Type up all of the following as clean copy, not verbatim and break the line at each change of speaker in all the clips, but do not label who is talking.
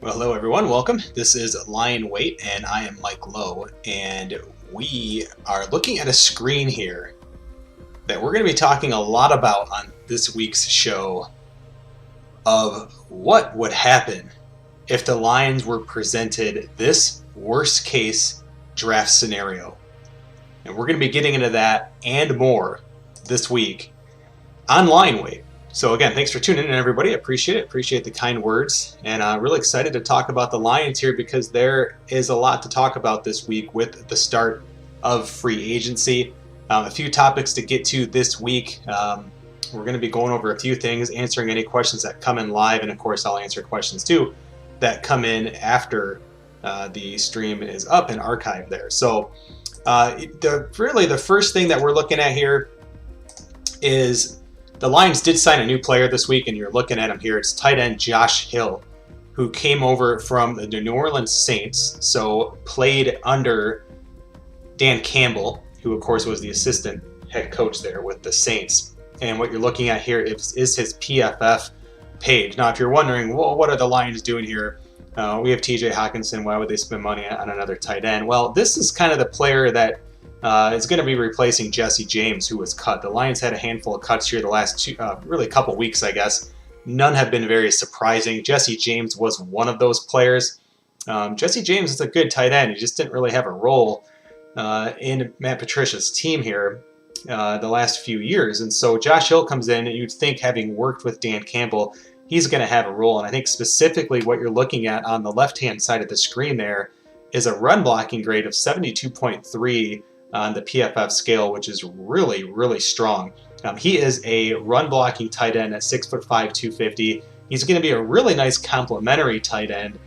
Well, hello everyone, welcome. This is Lion Weight and I am Mike Lowe, and we are looking at a screen here that we're going to be talking a lot about on this week's show of what would happen if the Lions were presented this worst case draft scenario. And we're going to be getting into that and more this week on Lion Weight. So again, thanks for tuning in, everybody. I appreciate it. Appreciate the kind words. And I'm really excited to talk about the Lions here because there is a lot to talk about this week with the start of free agency. A few topics to get to this week. We're going to be going over a few things, answering any questions that come in live. And of course, I'll answer questions too that come in after the stream is up and archived there. So the first thing that we're looking at here is the Lions did sign a new player this week, and you're looking at him here. It's tight end Josh Hill, who came over from the New Orleans Saints, so played under Dan Campbell, who of course was the assistant head coach there with the Saints. And what you're looking at here is his PFF page. Now, if you're wondering, well, what are the Lions doing here? We have TJ Hockenson. Why would they spend money on another tight end? Well, this is kind of the player that is going to be replacing Jesse James, who was cut. The Lions had a handful of cuts here the last really couple weeks, I guess. None have been very surprising. Jesse James was one of those players. Jesse James is a good tight end. He just didn't really have a role in Matt Patricia's team here the last few years. And so Josh Hill comes in, and you'd think, having worked with Dan Campbell, he's going to have a role. And I think specifically what you're looking at on the left-hand side of the screen there is a run blocking grade of 72.3 on the PFF scale, which is really, really strong. He is a run blocking tight end at 6'5", 250. He's going to be a really nice complementary tight end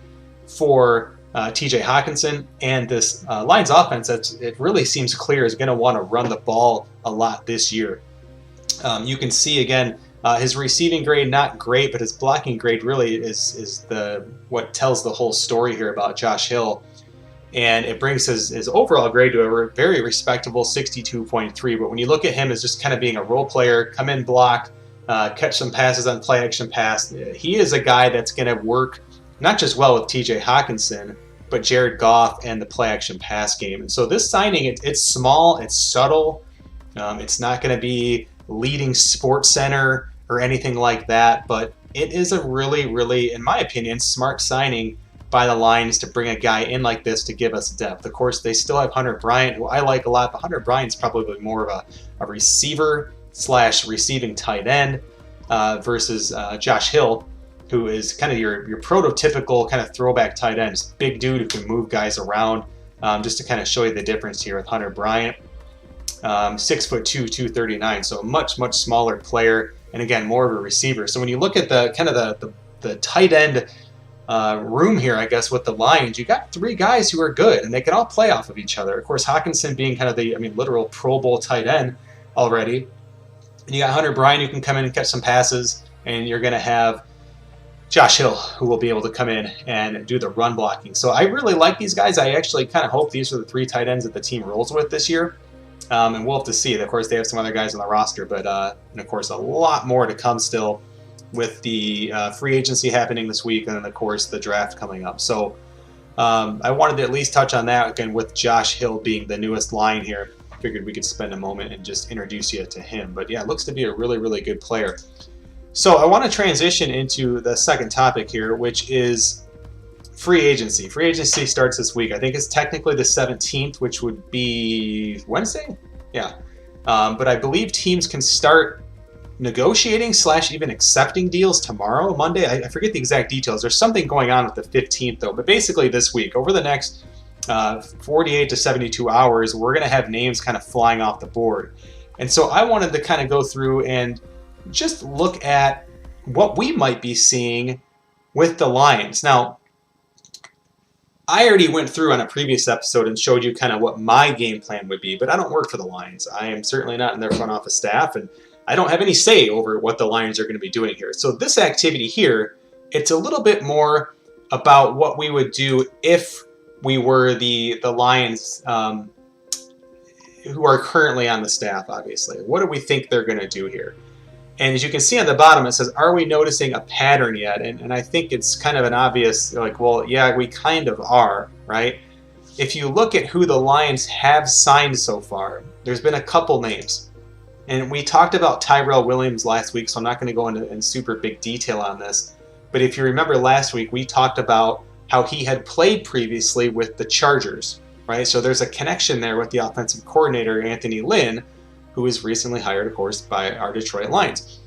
for TJ Hockenson. And this Lions offense, it really seems clear, is going to want to run the ball a lot this year. You can see again, his receiving grade not great, but his blocking grade really is what tells the whole story here about Josh Hill. And it brings his overall grade to a very respectable 62.3. But when you look at him as just kind of being a role player, come in, block, catch some passes on play action pass, he is a guy that's going to work not just well with TJ Hockenson, but Jared Goff and the play action pass game. And so this signing, it's small, it's subtle. It's not going to be leading Sports Center or anything like that, but it is a really, really, in my opinion, smart signing by the Lions to bring a guy in like this to give us depth. Of course, they still have Hunter Bryant, who I like a lot, but Hunter Bryant's probably more of a receiver / receiving tight end versus Josh Hill, who is kind of your prototypical kind of throwback tight end. Just big dude who can move guys around. Just to kind of show you the difference here with Hunter Bryant. 6'2", 239, so a much smaller player, and again, more of a receiver. So when you look at the kind of the tight end room here, I guess, with the Lions, you got three guys who are good, and they can all play off of each other. Of course, Hockenson being kind of the, literal Pro Bowl tight end already. And you got Hunter Bryant who can come in and catch some passes, and you're going to have Josh Hill who will be able to come in and do the run blocking. So I really like these guys. I actually kind of hope these are the three tight ends that the team rolls with this year. And we'll have to see. Of course, they have some other guys on the roster, but and of course, a lot more to come still with the free agency happening this week, and then, of course, the draft coming up. So I wanted to at least touch on that, again, with Josh Hill being the newest Lion here. Figured we could spend a moment and just introduce you to him. But yeah, it looks to be a really, really good player. So I want to transition into the second topic here, which is free agency. Free agency starts this week. I think it's technically the 17th, which would be Wednesday? Yeah. But I believe teams can start negotiating / even accepting deals tomorrow, Monday. I forget the exact details. There's something going on with the 15th, though. But basically this week, over the next 48 to 72 hours, we're going to have names kind of flying off the board. And so I wanted to kind of go through and just look at what we might be seeing with the Lions. Now, I already went through on a previous episode and showed you kind of what my game plan would be, but I don't work for the Lions. I am certainly not in their front office staff, and I don't have any say over what the Lions are going to be doing here. So this activity here, it's a little bit more about what we would do if we were the Lions who are currently on the staff, obviously. What do we think they're going to do here? And as you can see on the bottom, it says, are we noticing a pattern yet? And I think it's kind of an obvious, like, well, yeah, we kind of are, right? If you look at who the Lions have signed so far, there's been a couple names. And we talked about Tyrell Williams last week, so I'm not going to go into in super big detail on this. But if you remember last week, we talked about how he had played previously with the Chargers, right? So there's a connection there with the offensive coordinator, Anthony Lynn, who was recently hired, of course, by our Detroit Lions.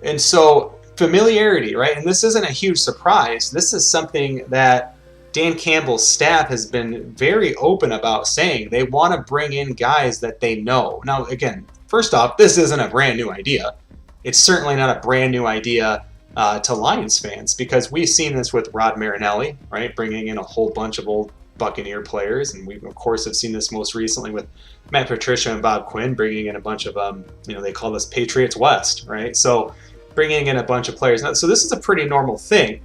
And so familiarity, right? And this isn't a huge surprise. This is something that Dan Campbell's staff has been very open about, saying they want to bring in guys that they know. Now, again, first off, this isn't a brand new idea. It's certainly not a brand new idea to Lions fans, because we've seen this with Rod Marinelli, right? Bringing in a whole bunch of old Buccaneer players, and we of course have seen this most recently with Matt Patricia and Bob Quinn bringing in a bunch of they call this Patriots West, right? So bringing in a bunch of players. So this is a pretty normal thing,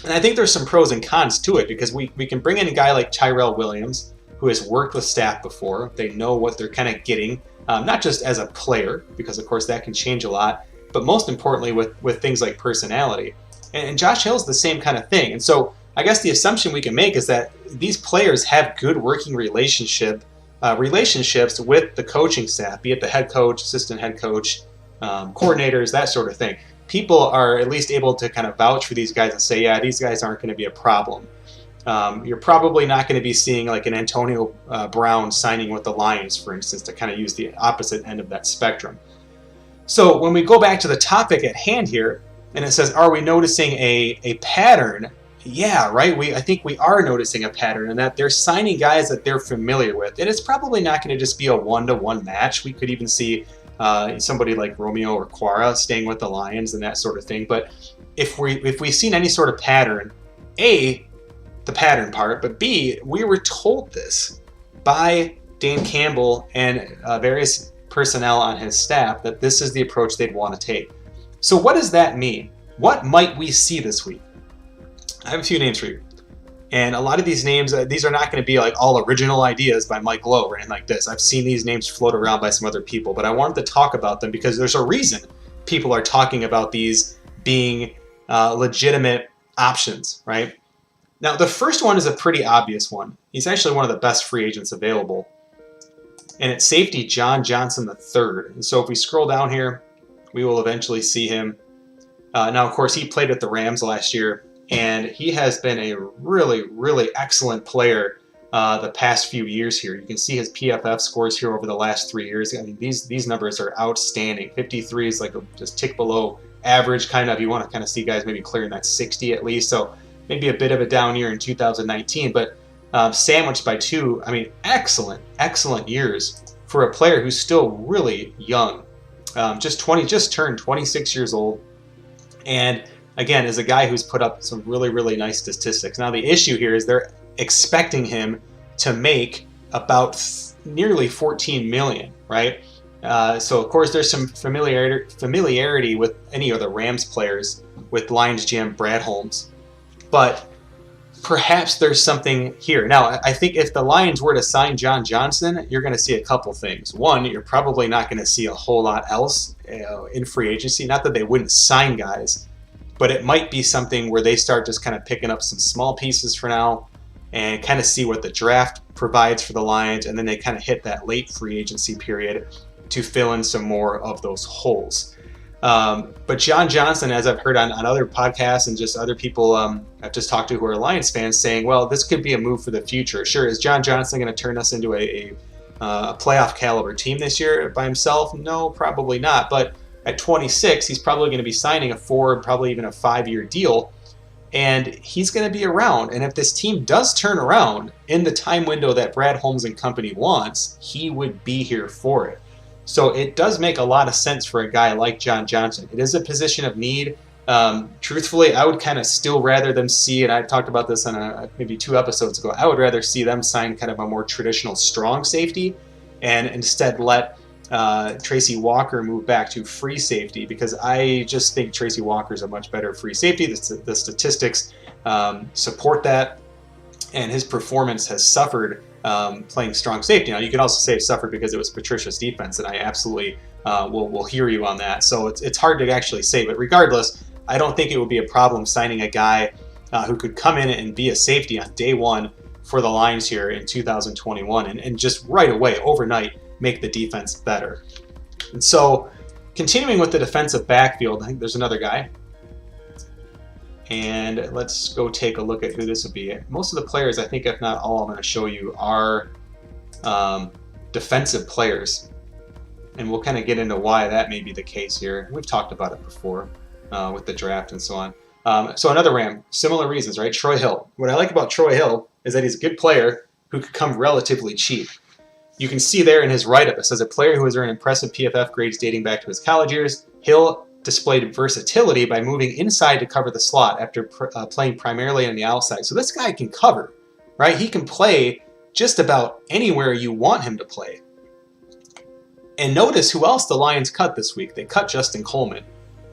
and I think there's some pros and cons to it, because we can bring in a guy like Tyrell Williams, who has worked with staff before. They know what they're kind of getting, not just as a player, because of course that can change a lot, but most importantly with things like personality. And Josh Hill's the same kind of thing. And so I guess the assumption we can make is that these players have good working relationships with the coaching staff, be it the head coach, assistant head coach, coordinators, that sort of thing. People are at least able to kind of vouch for these guys and say, yeah, these guys aren't going to be a problem. You're probably not going to be seeing like an Antonio Brown signing with the Lions, for instance, to kind of use the opposite end of that spectrum. So when we go back to the topic at hand here, and it says, are we noticing a pattern? Yeah, right. I think we are noticing a pattern in that they're signing guys that they're familiar with. And it's probably not going to just be a one-to-one match. We could even see somebody like Romeo Okwara staying with the Lions and that sort of thing. But if we've seen any sort of pattern, A, the pattern part, but B, we were told this by Dan Campbell and various personnel on his staff that this is the approach they'd want to take. So what does that mean? What might we see this week? I have a few names for you. And a lot of these names, these are not going to be like all original ideas by Mike Lowe or anything like this. I've seen these names float around by some other people, but I wanted to talk about them because there's a reason people are talking about these being legitimate options, right? Now, the first one is a pretty obvious one. He's actually one of the best free agents available. And it's safety John Johnson III. And so if we scroll down here, we will eventually see him. Now, of course, he played at the Rams last year, and he has been a really, really excellent player the past few years here. You can see his PFF scores here over the last 3 years. I mean, these numbers are outstanding. 53 is like just tick below average, kind of. You want to kind of see guys maybe clearing that 60 at least. So maybe a bit of a down year in 2019, but sandwiched by two, I mean, excellent years for a player who's still really young. Just turned 26 years old. And again, is a guy who's put up some really, really nice statistics. Now, the issue here is they're expecting him to make about nearly $14 million, right? So, of course, there's some familiarity with any of the Rams players with Lions GM Brad Holmes. But perhaps there's something here. Now, I think if the Lions were to sign John Johnson, you're going to see a couple things. One, you're probably not going to see a whole lot else in free agency. Not that they wouldn't sign guys, but it might be something where they start just kind of picking up some small pieces for now and kind of see what the draft provides for the Lions, and then they kind of hit that late free agency period to fill in some more of those holes. But John Johnson, as I've heard on other podcasts and just other people I've just talked to who are Lions fans, saying, well, this could be a move for the future. Sure, is John Johnson going to turn us into a playoff caliber team this year by himself? No, probably not. But at 26, he's probably going to be signing a 4, probably even a 5-year deal, and he's going to be around. And if this team does turn around in the time window that Brad Holmes and company wants, he would be here for it. So it does make a lot of sense for a guy like John Johnson. It is a position of need. Truthfully, I would kind of still rather them see, and I talked about this on maybe 2 episodes ago, I would rather see them sign kind of a more traditional strong safety and instead let Tracy Walker move back to free safety, because I just think Tracy Walker is a much better free safety. The statistics support that, and his performance has suffered playing strong safety. Now, you could also say it suffered because it was Patricia's defense, and I absolutely will hear you on that. So it's hard to actually say, but regardless, I don't think it would be a problem signing a guy who could come in and be a safety on day one for the Lions here in 2021 and just right away, overnight, make the defense better. And so continuing with the defensive backfield, I think there's another guy. And let's go take a look at who this would be. Most of the players, I think if not all, I'm going to show you are defensive players. And we'll kind of get into why that may be the case here. We've talked about it before with the draft and so on. So another Ram, similar reasons, right? Troy Hill. What I like about Troy Hill is that he's a good player who could come relatively cheap. You can see there in his write-up, it says a player who has earned impressive PFF grades dating back to his college years. Hill displayed versatility by moving inside to cover the slot after playing primarily on the outside. So this guy can cover, right? He can play just about anywhere you want him to play. And notice who else the Lions cut this week. They cut Justin Coleman,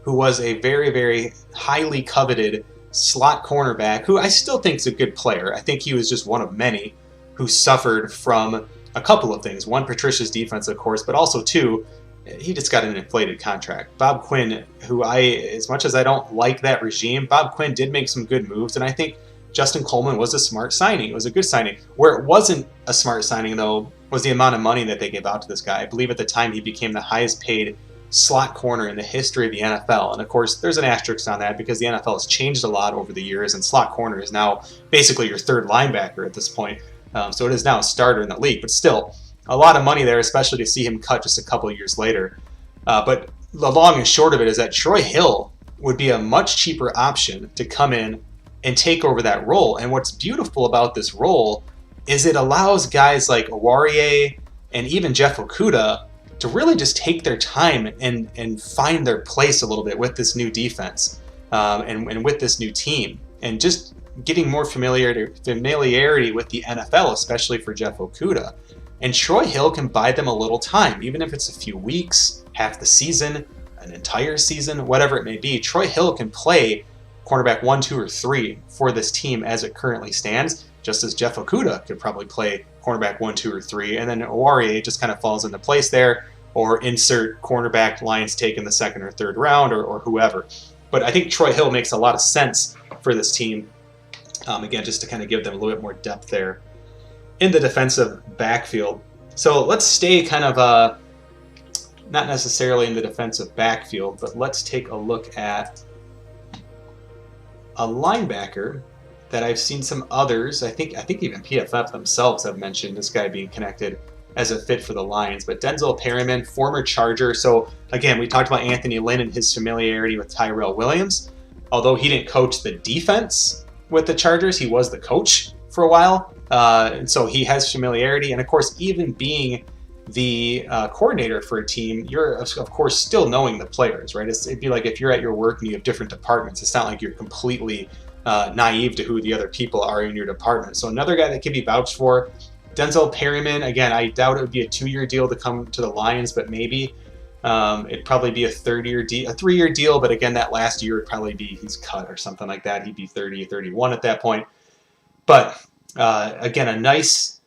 who was a very, very highly coveted slot cornerback, who I still think is a good player. I think he was just one of many who suffered from a couple of things. One, Patricia's defense, of course, but also two, he just got an inflated contract. Bob Quinn, who as much as I don't like that regime, Bob Quinn did make some good moves, and I think Justin Coleman was a smart signing. It was a good signing. Where it wasn't a smart signing, though, was the amount of money that they gave out to this guy. I believe at the time he became the highest paid slot corner in the history of the NFL. And of course, there's an asterisk on that because the NFL has changed a lot over the years, and slot corner is now basically your third linebacker at this point. So it is now a starter in the league, but still a lot of money there, especially to see him cut just a couple of years later. But the long and short of it is that Troy Hill would be a much cheaper option to come in and take over that role. And what's beautiful about this role is it allows guys like Oruwariye and even Jeff Okudah to really just take their time and find their place a little bit with this new defense and with this new team, and just getting more familiarity with the NFL, especially for Jeff Okudah. And Troy Hill can buy them a little time, even if it's a few weeks, half the season, an entire season, whatever it may be. Troy Hill can play cornerback 1, 2, or 3 for this team as it currently stands, just as Jeff Okudah could probably play cornerback 1, 2, or 3, and then Oruwariye just kind of falls into place there, or insert cornerback Lions take in the second or third round, or whoever. But I think Troy Hill makes a lot of sense for this team. Again, just to kind of give them a little bit more depth there in the defensive backfield. So let's stay kind of not necessarily in the defensive backfield, but let's take a look at a linebacker that I've seen some others. I think even PFF themselves have mentioned this guy being connected as a fit for the Lions. But Denzel Perryman, former Charger. So again, we talked about Anthony Lynn and his familiarity with Tyrell Williams. Although he didn't coach the defense with the Chargers, he was the coach for a while. And so he has familiarity. And of course, even being the coordinator for a team, you're of course still knowing the players, right? It'd be like if you're at your work and you have different departments. It's not like you're completely naive to who the other people are in your department. So another guy that can be vouched for, Denzel Perryman. Again, I doubt it would be a 2-year deal to come to the Lions, but maybe it'd probably be a 3-year deal. But again, that last year would probably be he's cut or something like that. He'd be 30, 31 at that point. But again, a nice,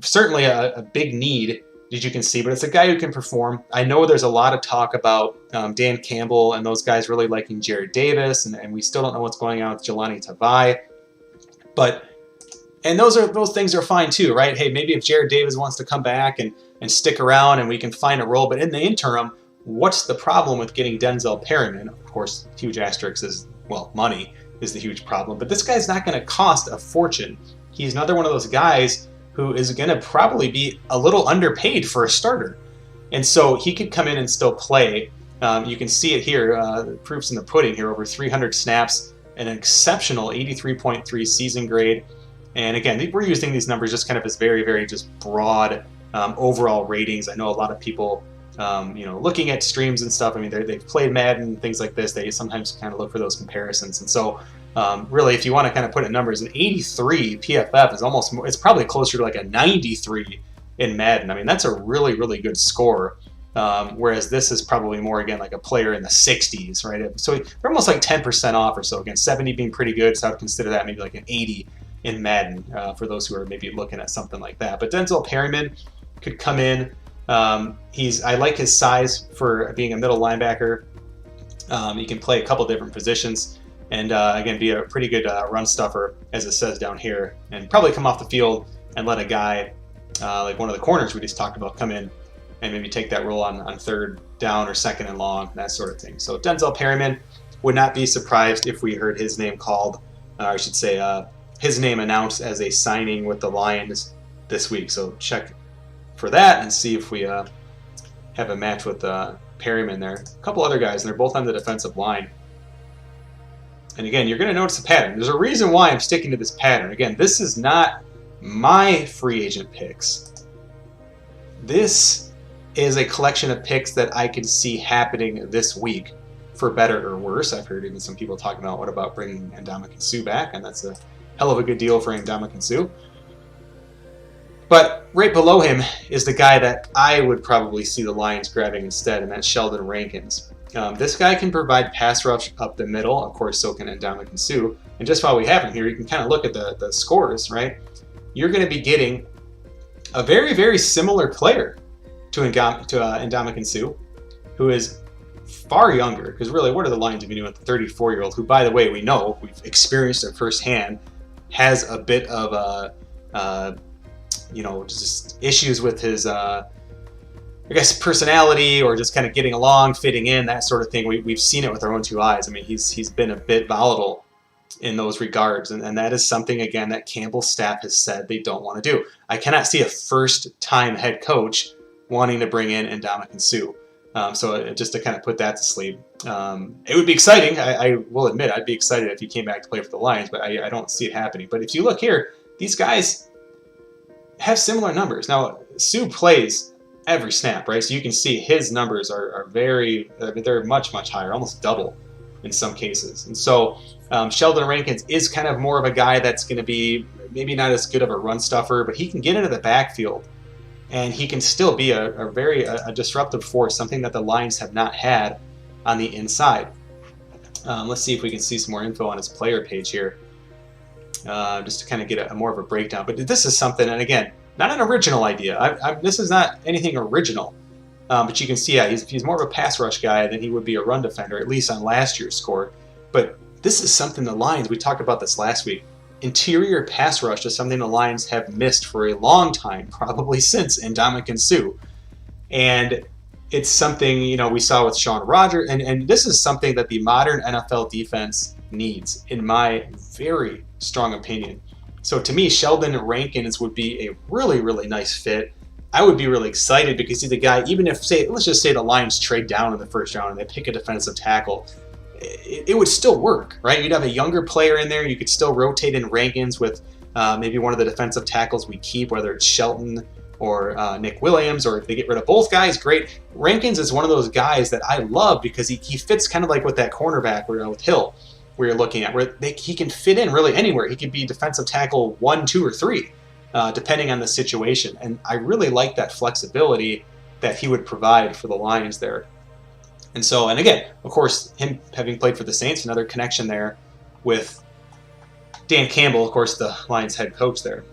certainly a big need, as you can see, but it's a guy who can perform. I know there's a lot of talk about Dan Campbell and those guys really liking Jarrad Davis, and we still don't know what's going on with Jahlani Tavai. And those things are fine too, right? Hey, maybe if Jarrad Davis wants to come back and stick around and we can find a role, but in the interim, what's the problem with getting Denzel Perryman? Of course, huge asterisk is, well, money is the huge problem, but this guy's not going to cost a fortune. He's another one of those guys who is going to probably be a little underpaid for a starter. And so he could come in and still play. You can see it here, the proof's in the pudding here, over 300 snaps, an exceptional 83.3 season grade. And again, we're using these numbers just kind of as very, very just broad overall ratings. I know a lot of people, looking at streams and stuff, I mean, they've played Madden, things like this. They sometimes kind of look for those comparisons. And so really, if you want to kind of put in numbers, an 83 PFF is almost more, it's probably closer to like a 93 in Madden. I mean, that's a really, really good score. Whereas this is probably more, again, like a player in the 60s, right? So we're almost like 10% off or so. Again, 70 being pretty good, so I would consider that maybe like an 80 in Madden for those who are maybe looking at something like that. But Denzel Perryman could come in, I like his size for being a middle linebacker. He can play a couple different positions, and again, be a pretty good run stuffer, as it says down here, and probably come off the field and let a guy like one of the corners we just talked about come in and maybe take that role on third down or second and long, that sort of thing. So Denzel Perryman, would not be surprised if we heard his name called, I should say his name announced as a signing with the Lions this week. So check for that and see if we have a match with Perryman there. A couple other guys, and they're both on the defensive line. And again, you're going to notice a pattern. There's a reason why I'm sticking to this pattern. Again, this is not my free agent picks. This is a collection of picks that I can see happening this week, for better or worse. I've heard even some people talking about, what about bringing Ndamukong Suh back? And that's a hell of a good deal for Ndamukong Suh. But right below him is the guy that I would probably see the Lions grabbing instead, and that's Sheldon Rankins. This guy can provide pass rush up the middle. Of course, so can Ndamukong Suh. And just while we have him here, you can kind of look at the scores, right? You're going to be getting a very, very similar player to Ndamukong Suh, who is far younger, because really, what are the Lions going to do with the 34-year-old, who, by the way, we know, we've experienced it firsthand, has a bit of just issues with his, I guess, personality, or just kind of getting along, fitting in, that sort of thing. We've seen it with our own two eyes. I mean, he's been a bit volatile in those regards, and that is something, again, that Campbell's staff has said they don't want to do. I cannot see a first-time head coach wanting to bring in Ndamukong Suh. So just to kind of put that to sleep, it would be exciting. I will admit, I'd be excited if he came back to play for the Lions, but I don't see it happening. But if you look here, these guys have similar numbers. Now, Suh plays every snap, right? So you can see his numbers are they're much, much higher, almost double in some cases. And so Sheldon Rankins is kind of more of a guy that's going to be maybe not as good of a run stuffer, but he can get into the backfield, and he can still be a very disruptive force, something that the Lions have not had on the inside. Let's see if we can see some more info on his player page here, just to kind of get more of a breakdown. But this is something, and again, not an original idea. This is not anything original. But you can see, he's more of a pass rush guy than he would be a run defender, at least on last year's score. But this is something the Lions, we talked about this last week, interior pass rush is something the Lions have missed for a long time, probably since Ndamukong Suh. And it's something, we saw with Shaun Rogers, and this is something that the modern NFL defense needs, in my very strong opinion. So to me, Sheldon Rankins would be a really, really nice fit. I would be really excited because he's a guy, even if, let's just say the Lions trade down in the first round and they pick a defensive tackle, it would still work, right? You'd have a younger player in there. You could still rotate in Rankins with maybe one of the defensive tackles we keep, whether it's Shelton or Nick Williams, or if they get rid of both guys, great. Rankins is one of those guys that I love because he fits kind of like with that cornerback with Hill, where you're looking at, where he can fit in really anywhere. He could be defensive tackle 1, 2, or 3. Depending on the situation. And I really like that flexibility that he would provide for the Lions there. And so, and again, of course, him having played for the Saints, another connection there with Dan Campbell, of course, the Lions head coach there.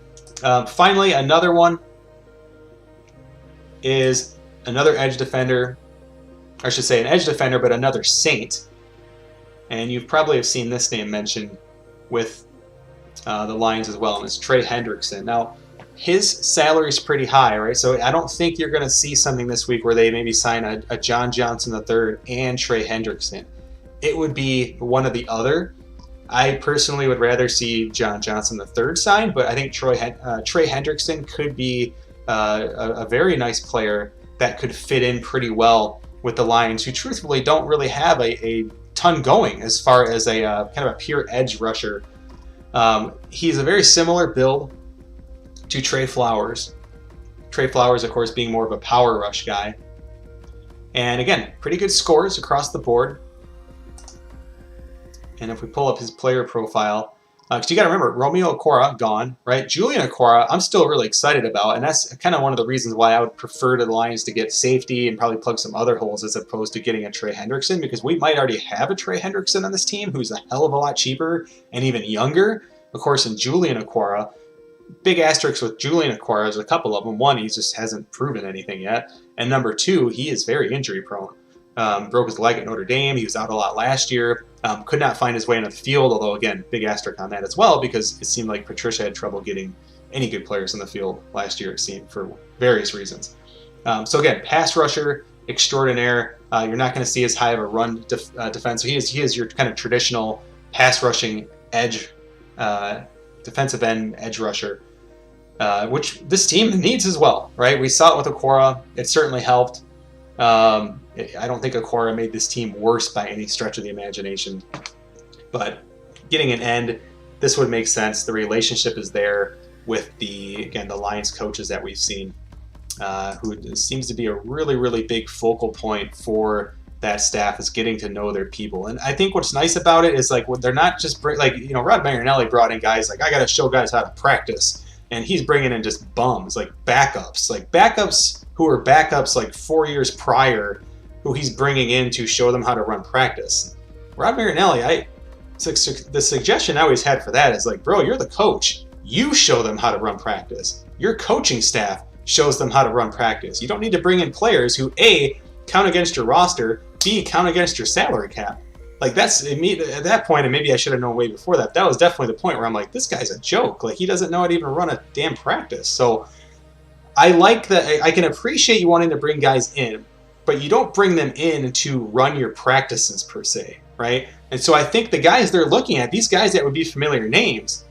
Finally, another one is another edge defender, or I should say an edge defender, but another Saint. And you probably have seen this name mentioned with the Lions as well, and it's Trey Hendrickson. Now, his salary is pretty high, right? So I don't think you're going to see something this week where they maybe sign a John Johnson III and Trey Hendrickson. It would be one or the other. I personally would rather see John Johnson III signed, but I think Trey Hendrickson could be a very nice player that could fit in pretty well with the Lions, who truthfully don't really have a ton going as far as a kind of a pure edge rusher. He's a very similar build to Trey Flowers. Trey Flowers, of course, being more of a power rush guy. And again, pretty good scores across the board. And if we pull up his player profile, because you got to remember, Romeo Okwara, gone, right? Julian Okwara, I'm still really excited about, and that's kind of one of the reasons why I would prefer to the Lions to get safety and probably plug some other holes as opposed to getting a Trey Hendrickson, because we might already have a Trey Hendrickson on this team who's a hell of a lot cheaper and even younger. Of course, in Julian Okwara, big asterisks with Julian Okwara, there's a couple of them. One, he just hasn't proven anything yet. And number two, he is very injury prone. Broke his leg at Notre Dame. He was out a lot last year. Could not find his way into the field, although, again, big asterisk on that as well, because it seemed like Patricia had trouble getting any good players in the field last year, it seemed, for various reasons. So, again, pass rusher extraordinaire. You're not going to see as high of a run defense. So he is your kind of traditional pass rushing edge, defensive end edge rusher, which this team needs as well, right? We saw it with Okwara. It certainly helped. I don't think Okwara made this team worse by any stretch of the imagination, but getting an end, this would make sense. The relationship is there with the Lions coaches that we've seen, who seems to be a really, really big focal point for that staff, is getting to know their people. And I think what's nice about it is, like, they're not just Rod Marinelli brought in guys like, I got to show guys how to practice, and he's bringing in just bums, like backups who are backups like 4 years prior, who he's bringing in to show them how to run practice. Rod Marinelli, the suggestion I always had for that is like, bro, you're the coach. You show them how to run practice. Your coaching staff shows them how to run practice. You don't need to bring in players who, A, count against your roster, B, count against your salary cap. Like, that's me at that point, and maybe I should have known way before that. That was definitely the point where I'm like, this guy's a joke. Like, he doesn't know how to even run a damn practice. So I like that. I can appreciate you wanting to bring guys in, but you don't bring them in to run your practices per se, right? And so I think the guys they're looking at, these guys that would be familiar names,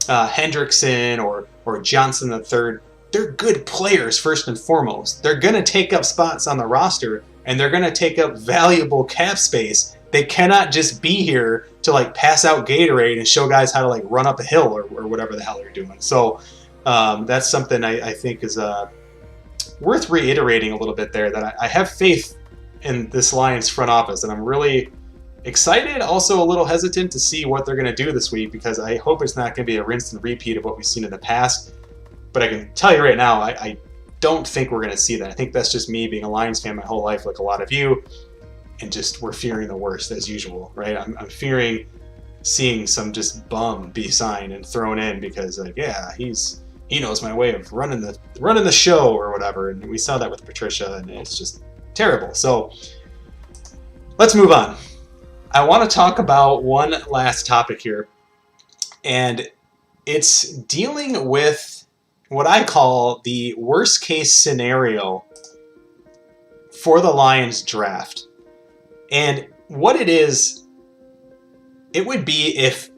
Hendrickson or Johnson III, they're good players first and foremost. They're going to take up spots on the roster, and they're going to take up valuable cap space. They cannot just be here to like pass out Gatorade and show guys how to like run up a hill or whatever the hell they're doing. So that's something I think is worth reiterating a little bit there, that I have faith in this Lions front office, and I'm really excited, also a little hesitant to see what they're going to do this week, because I hope it's not going to be a rinse and repeat of what we've seen in the past. But I can tell you right now, I don't think we're going to see that. I think that's just me being a Lions fan my whole life, like a lot of you, and just we're fearing the worst as usual, right? I'm fearing seeing some just bum be signed and thrown in because, like, yeah, he knows my way of running the show or whatever, and we saw that with Patricia, and it's just terrible. So let's move on. I want to talk about one last topic here, and it's dealing with what I call the worst case scenario for the Lions draft. And what it is, it would be if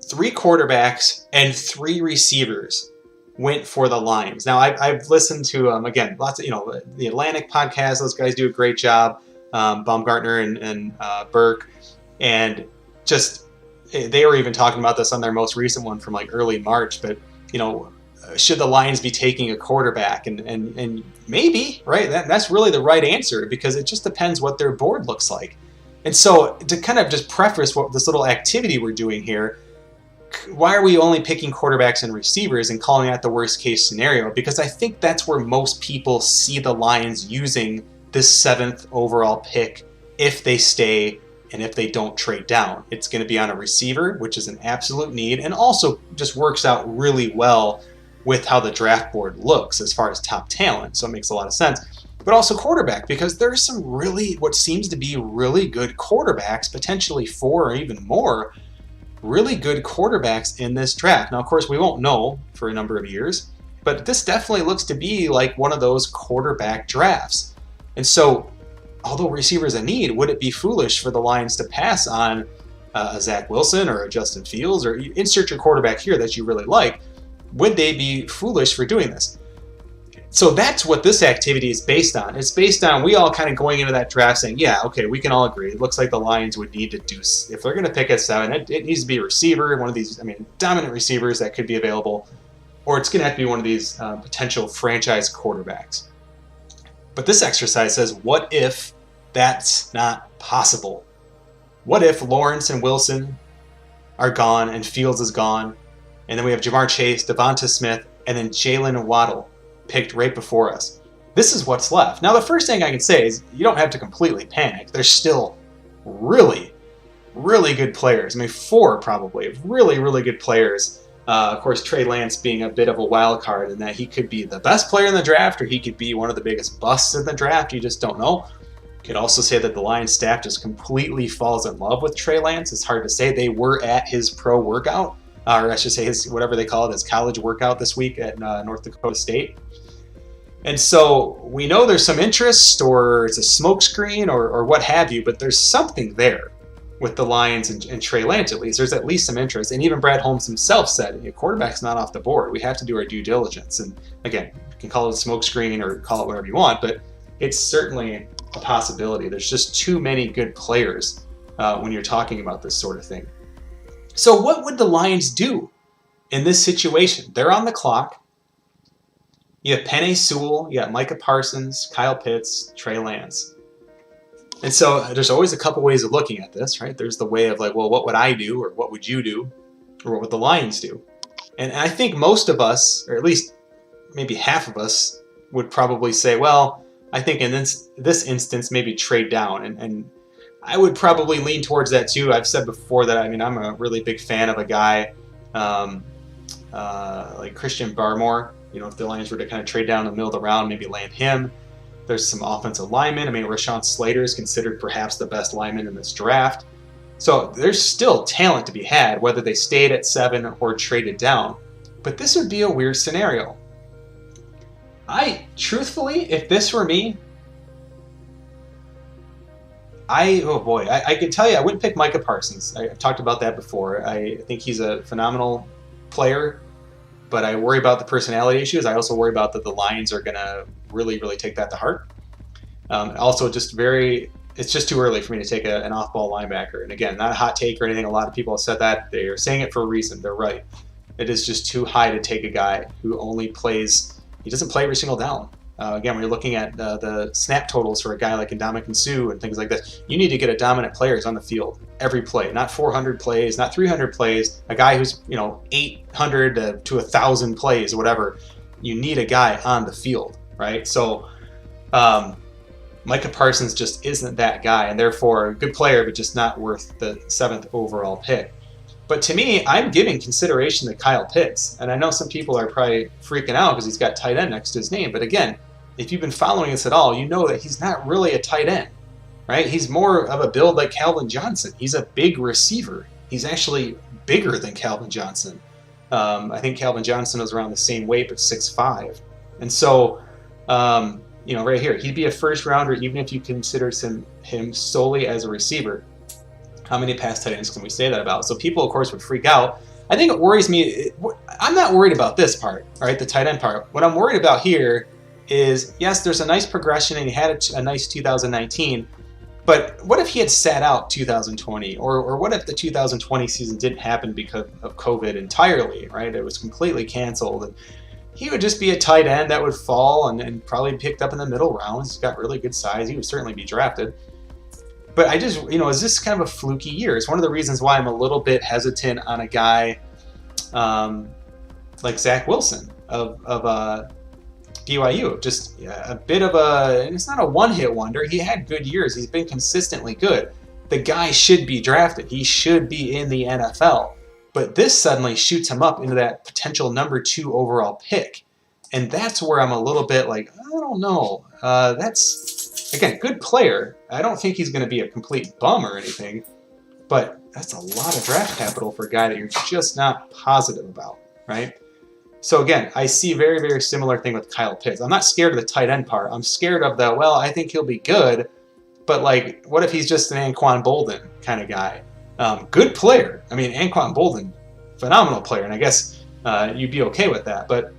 3 quarterbacks and 3 receivers went for the Lions. Now, I've listened to, again, lots of, the Atlantic podcast. Those guys do a great job, Baumgartner and Burke. And just, they were even talking about this on their most recent one from like early March. But, should the Lions be taking a quarterback? And maybe, right? That's really the right answer, because it just depends what their board looks like. And so to kind of just preface what this little activity we're doing here, why are we only picking quarterbacks and receivers and calling that the worst case scenario? Because I think that's where most people see the Lions using this 7th overall pick if they stay and if they don't trade down. It's going to be on a receiver, which is an absolute need, and also just works out really well with how the draft board looks as far as top talent. So it makes a lot of sense. But also quarterback, because there's some really, what seems to be really good quarterbacks, potentially 4 or even more, really good quarterbacks in this draft. Now, of course, we won't know for a number of years, but this definitely looks to be like one of those quarterback drafts. And so, although receivers a need, would it be foolish for the Lions to pass on a Zach Wilson or a Justin Fields, or insert your quarterback here that you really like? Would they be foolish for doing this? So that's what this activity is based on. It's based on we all kind of going into that draft saying, yeah, okay, we can all agree. It looks like the Lions would need to do, if they're going to pick at 7, it needs to be a receiver, one of these, dominant receivers that could be available, or it's going to have to be one of these potential franchise quarterbacks. But this exercise says, what if that's not possible? What if Lawrence and Wilson are gone and Fields is gone, and then we have Jamar Chase, Devonta Smith, and then Jalen Waddle picked right before us? This is what's left. Now, the first thing I can say is you don't have to completely panic. There's still really, really good players. 4 probably, really, really good players Of course, Trey Lance being a bit of a wild card in that he could be the best player in the draft or he could be one of the biggest busts in the draft. You just don't know. You could also say that the Lions staff just completely falls in love with Trey Lance. It's hard to say. They were at his pro workout, or I should say his, whatever they call it, his college workout this week at North Dakota State. And so we know there's some interest, or it's a smokescreen, or what have you, but there's something there with the Lions and Trey Lance, at least. There's at least some interest. And even Brad Holmes himself said, "A quarterback's not off the board. We have to do our due diligence." And again, you can call it a smokescreen or call it whatever you want, but it's certainly a possibility. There's just too many good players when you're talking about this sort of thing. So what would the Lions do in this situation? They're on the clock. You have Penei Sewell, you got Micah Parsons, Kyle Pitts, Trey Lance. And so there's always a couple ways of looking at this, right? There's the way of like, well, what would I do, or what would you do, or what would the Lions do? And I think most of us, or at least maybe half of us, would probably say, well, I think in this instance, maybe trade down. And I would probably lean towards that too. I've said before that, I mean, I'm a really big fan of a guy like Christian Barmore. You know, if the Lions were to kind of trade down in the middle of the round, maybe land him. There's some offensive linemen. I mean, Rashawn Slater is considered perhaps the best lineman in this draft. So there's still talent to be had, whether they stayed at 7 or traded down. But this would be a weird scenario. Truthfully, if this were me, I can tell you I wouldn't pick Micah Parsons. I've talked about that before. I think he's a phenomenal player, but I worry about the personality issues. I also worry about that the Lions are going to really, really take that to heart. Also, it's just too early for me to take an off-ball linebacker. And again, not a hot take or anything. A lot of people have said that. They are saying it for a reason. They're right. It is just too high to take a guy who only plays, he doesn't play every single down. Again, when you're looking at the snap totals for a guy like Ndamukong Suh and things like this, you need to get a dominant player who's on the field every play, not 400 plays, not 300 plays, a guy who's 800 to 1,000 plays or whatever. You need a guy on the field, right? So Micah Parsons just isn't that guy, and therefore a good player, but just not worth the 7th overall pick. But to me, I'm giving consideration to Kyle Pitts, and I know some people are probably freaking out because he's got tight end next to his name, but again, if you've been following this at all, you know that he's not really a tight end, right? He's more of a build like Calvin Johnson. He's a big receiver. He's actually bigger than Calvin Johnson. I think Calvin Johnson was around the same weight, but 6'5". And so, right here, he'd be a first rounder even if you consider him solely as a receiver. How many pass tight ends can we say that about? So people, of course, would freak out. I think it worries me. I'm not worried about this part, all right, the tight end part. What I'm worried about here is, yes, there's a nice progression, and he had a nice 2019, but what if he had sat out 2020? Or what if the 2020 season didn't happen because of COVID entirely, right? It was completely canceled. And he would just be a tight end that would fall and probably be picked up in the middle rounds. He's got really good size. He would certainly be drafted. But I just, is this kind of a fluky year? It's one of the reasons why I'm a little bit hesitant on a guy like Zach Wilson of BYU. Just a bit of and it's not a one-hit wonder. He had good years. He's been consistently good. The guy should be drafted. He should be in the NFL. But this suddenly shoots him up into that potential number 2 overall pick. And that's where I'm a little bit like, I don't know. That's, again, good player. I don't think he's going to be a complete bum or anything. But that's a lot of draft capital for a guy that you're just not positive about, right? So again, I see a very, very similar thing with Kyle Pitts. I'm not scared of the tight end part. I'm scared of I think he'll be good, but like, what if he's just an Anquan Boldin kind of guy? Good player. I mean, Anquan Boldin, phenomenal player, and I guess you'd be okay with that. But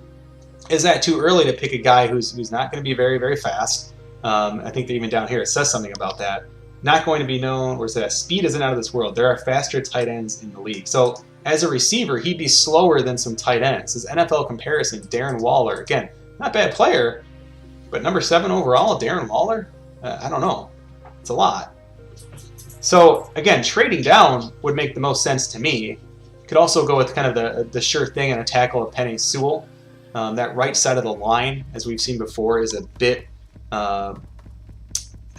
is that too early to pick a guy who's not going to be very, very fast? I think that even down here it says something about that. Not going to be known, or is that speed isn't out of this world. There are faster tight ends in the league. So as a receiver, he'd be slower than some tight ends. His NFL comparison, Darren Waller, again, not bad player, but number 7 overall, Darren Waller? I don't know. It's a lot. So again, trading down would make the most sense to me. Could also go with kind of the sure thing and a tackle of Penei Sewell. That right side of the line, as we've seen before, is a bit...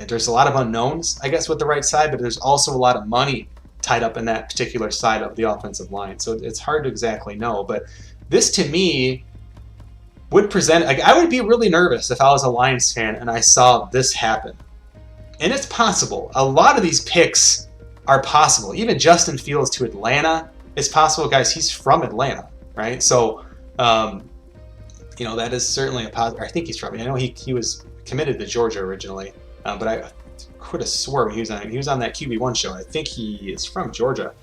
there's a lot of unknowns, I guess, with the right side, but there's also a lot of money tied up in that particular side of the offensive line. So it's hard to exactly know. But this, to me, would present, like, I would be really nervous if I was a Lions fan and I saw this happen. And it's possible. A lot of these picks are possible. Even Justin Fields to Atlanta is possible. Guys, he's from Atlanta, right? So, that is certainly a positive. I think he's from, I know he was committed to Georgia originally, but I could have sworn he was on that QB1 show. I think he is from Georgia.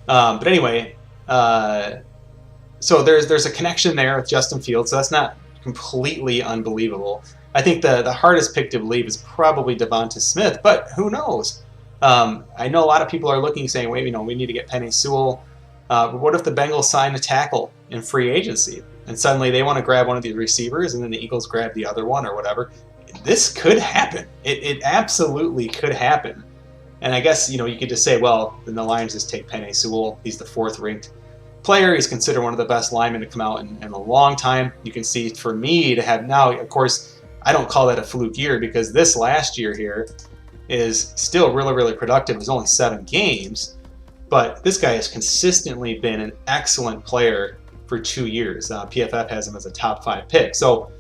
But anyway, so there's a connection there with Justin Fields, so that's not completely unbelievable. I think the hardest pick to believe is probably Devonta Smith, but who knows? I know a lot of people are looking, saying, wait, we need to get Penei Sewell. But what if the Bengals sign a tackle in free agency, and suddenly they want to grab one of the receivers, and then the Eagles grab the other one or whatever? This could happen. It absolutely could happen. And I guess, you could just say, well, then the Lions just take Penei Sewell. He's the 4th ranked player. He's considered one of the best linemen to come out in a long time. You can see, for me to have now, of course, I don't call that a fluke year, because this last year here is still really, really productive. It was only 7 games, but this guy has consistently been an excellent player for 2 years. PFF has him as a top 5 pick. So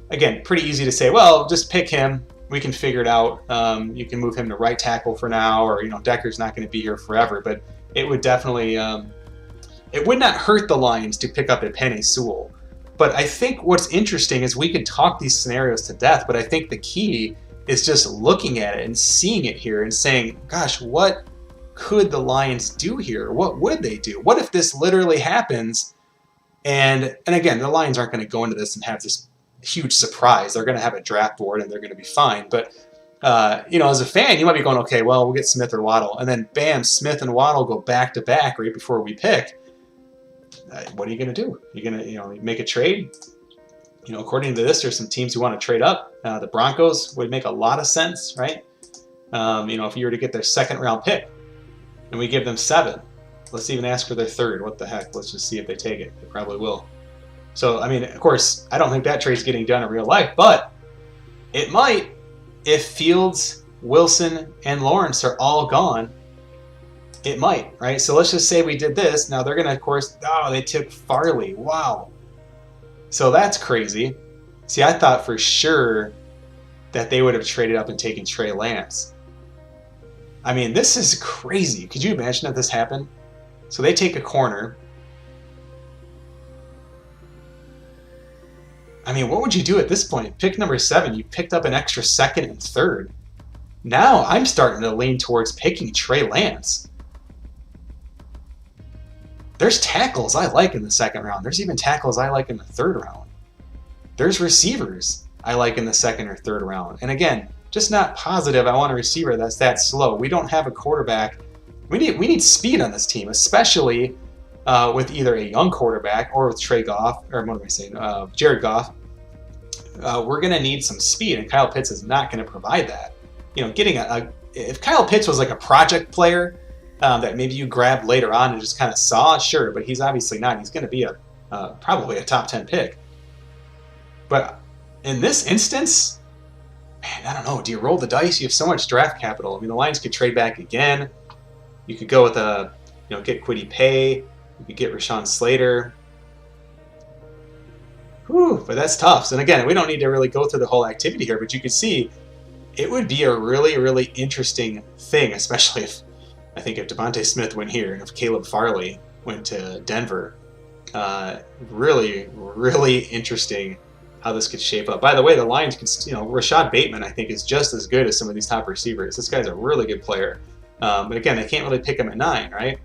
again, pretty easy to say, well, just pick him. We can figure it out. You can move him to right tackle for now, or, Decker's not going to be here forever. But it would definitely, it would not hurt the Lions to pick up a Penei Sewell. But I think what's interesting is we can talk these scenarios to death, but I think the key is just looking at it and seeing it here and saying, gosh, what could the Lions do here? What would they do? What if this literally happens? And again, the Lions aren't going to go into this and have this huge surprise. They're going to have a draft board and they're going to be fine. But, as a fan, you might be going, okay, well, we'll get Smith or Waddle. And then, bam, Smith and Waddle go back to back right before we pick. What are you going to do? You're going to, make a trade? According to this, there's some teams who want to trade up. The Broncos would make a lot of sense, right? If you were to get their 2nd round pick and we give them 7, let's even ask for their 3rd. What the heck? Let's just see if they take it. They probably will. So, of course, I don't think that trade's getting done in real life, but it might if Fields, Wilson, and Lawrence are all gone. It might, right? So let's just say we did this. Now they're going to, of course, they took Farley. Wow. So that's crazy. See, I thought for sure that they would have traded up and taken Trey Lance. This is crazy. Could you imagine if this happened? So they take a corner. What would you do at this point? Pick number 7. You picked up an extra 2nd and 3rd. Now I'm starting to lean towards picking Trey Lance. There's tackles I like in the 2nd round. There's even tackles I like in the 3rd round. There's receivers I like in the 2nd or 3rd round. And again, just not positive I want a receiver that's that slow. We don't have a quarterback. We need speed on this team, especially with either a young quarterback or with Jared Goff. We're going to need some speed, and Kyle Pitts is not going to provide that. If Kyle Pitts was like a project player that maybe you grabbed later on and just kind of saw, sure, but he's obviously not. He's going to be probably a top 10 pick. But in this instance, man, I don't know. Do you roll the dice? You have so much draft capital. The Lions could trade back again. You could go with get Kwity Paye. You could get Rashawn Slater. Whew, but that's tough. And again, we don't need to really go through the whole activity here, but you could see it would be a really, really interesting thing, especially if Devonta Smith went here and if Caleb Farley went to Denver. Really, really interesting how this could shape up. By the way, the Lions could, Rashad Bateman, I think, is just as good as some of these top receivers. This guy's a really good player. But again, they can't really pick him at 9, right?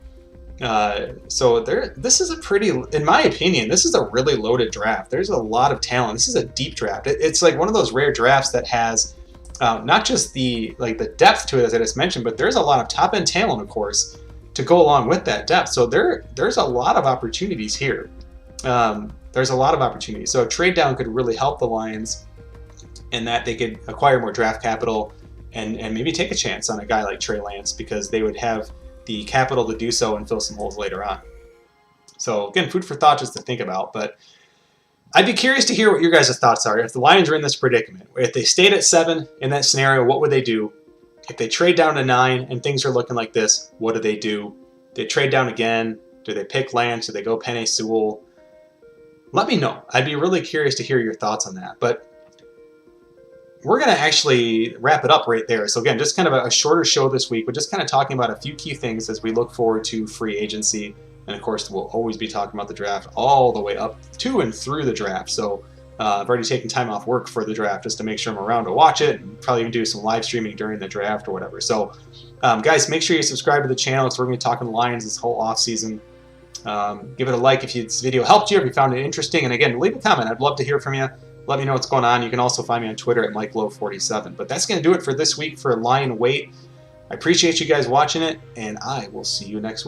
So this is a pretty, in my opinion, this is a really loaded draft. There's a lot of talent. This is a deep draft. It's like one of those rare drafts that has not just the depth to it, as I just mentioned, but there's a lot of top-end talent, of course, to go along with that depth. So there's a lot of opportunities here. There's a lot of opportunities. So a trade down could really help the Lions in that they could acquire more draft capital and maybe take a chance on a guy like Trey Lance, because they would have the capital to do so and fill some holes later on. So again, food for thought just to think about. But I'd be curious to hear what your guys' thoughts are. If the Lions are in this predicament, if they stayed at 7 in that scenario, what would they do? if they trade down to 9 and things are looking like this, what do? They trade down again? Do they pick Lance? Do they go Penei Sewell? Let me know. I'd be really curious to hear your thoughts on that. But we're going to actually wrap it up right there. So again, just kind of a shorter show this week. We're just kind of talking about a few key things as we look forward to free agency. And of course, we'll always be talking about the draft all the way up to and through the draft. So I've already taken time off work for the draft just to make sure I'm around to watch it, and probably even do some live streaming during the draft or whatever. So guys, make sure you subscribe to the channel. So we're going to be talking Lions this whole off season. Give it a like if this video helped you, if you found it interesting. And again, leave a comment. I'd love to hear from you. Let me know what's going on. You can also find me on Twitter at MikeLowe47. But that's going to do it for this week for Lion Wait. I appreciate you guys watching it, and I will see you next week.